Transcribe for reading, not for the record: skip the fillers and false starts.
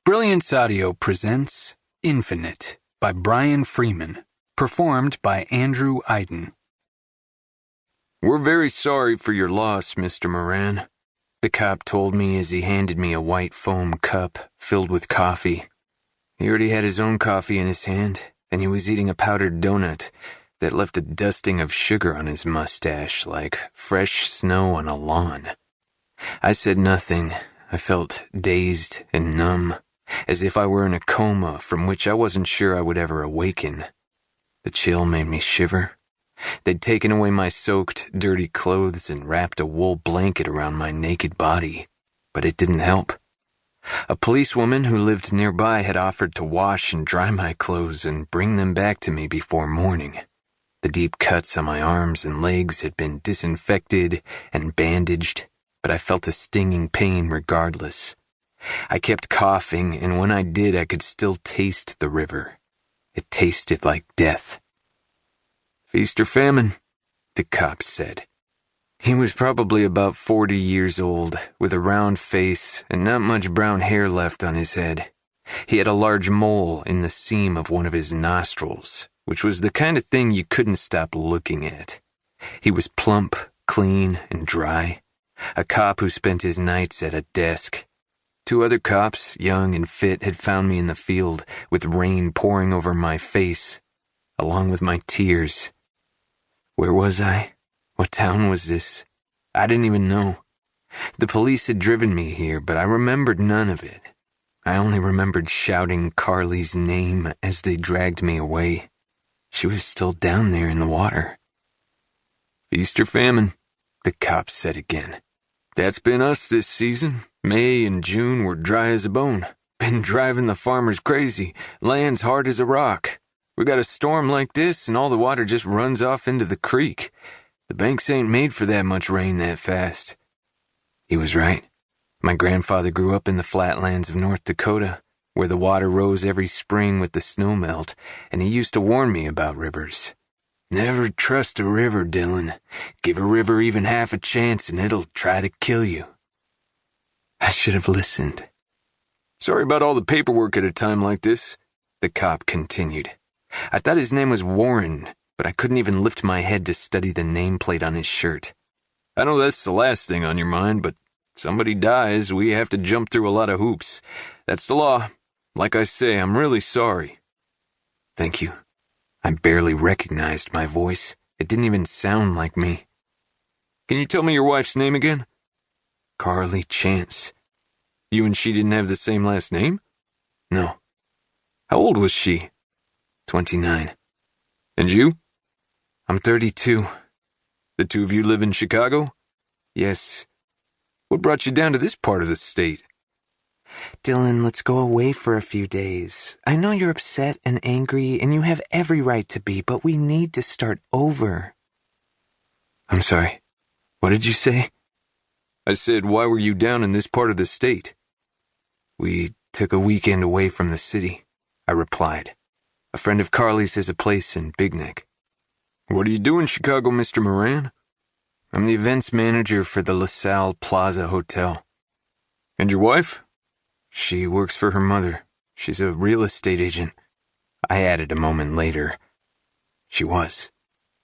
Brilliance Audio presents Infinite by Brian Freeman, performed by Andrew Iden. We're very sorry for your loss, Mr. Moran, the cop told me as he handed me a white foam cup filled with coffee. He already had his own coffee in his hand, and he was eating a powdered donut that left a dusting of sugar on his mustache like fresh snow on a lawn. I said nothing. I felt dazed and numb, as if I were in a coma from which I wasn't sure I would ever awaken. The chill made me shiver. They'd taken away my soaked, dirty clothes and wrapped a wool blanket around my naked body, but it didn't help. A policewoman who lived nearby had offered to wash and dry my clothes and bring them back to me before morning. The deep cuts on my arms and legs had been disinfected and bandaged, but I felt a stinging pain regardless. I kept coughing, and when I did, I could still taste the river. It tasted like death. "Feast or famine," the cop said. He was probably about 40 years old, with a round face and not much brown hair left on his head. He had a large mole in the seam of one of his nostrils, which was the kind of thing you couldn't stop looking at. He was plump, clean, and dry. A cop who spent his nights at a desk. 2 other cops, young and fit, had found me in the field, with rain pouring over my face, along with my tears. Where was I? What town was this? I didn't even know. The police had driven me here, but I remembered none of it. I only remembered shouting Carly's name as they dragged me away. She was still down there in the water. "Feast or famine," the cop said again. "That's been us this season. May and June were dry as a bone. Been driving the farmers crazy. Land's hard as a rock. We got a storm like this and all the water just runs off into the creek. The banks ain't made for that much rain that fast." He was right. My grandfather grew up in the flatlands of North Dakota, where the water rose every spring with the snowmelt, and he used to warn me about rivers. "Never trust a river, Dylan. Give a river even half a chance and it'll try to kill you." I should have listened. "Sorry about all the paperwork at a time like this," the cop continued. I thought his name was Warren, but I couldn't even lift my head to study the nameplate on his shirt. "I know that's the last thing on your mind, but somebody dies, we have to jump through a lot of hoops. That's the law. Like I say, I'm really sorry." "Thank you." I barely recognized my voice. It didn't even sound like me. "Can you tell me your wife's name again?" "Carly Chance." "You and she didn't have the same last name?" "No." "How old was she?" 29. "And you?" "I'm 32. "The 2 of you live in Chicago?" "Yes." "What brought you down to this part of the state?" "Dylan, let's go away for a few days. I know you're upset and angry, and you have every right to be, but we need to start over." "I'm sorry. What did you say?" "I said, why were you down in this part of the state?" "We took a weekend away from the city," I replied. "A friend of Carly's has a place in Big Neck." "What do you do in Chicago, Mr. Moran?" "I'm the events manager for the LaSalle Plaza Hotel." "And your wife?" "She works for her mother. She's a real estate agent." I added a moment later. She was.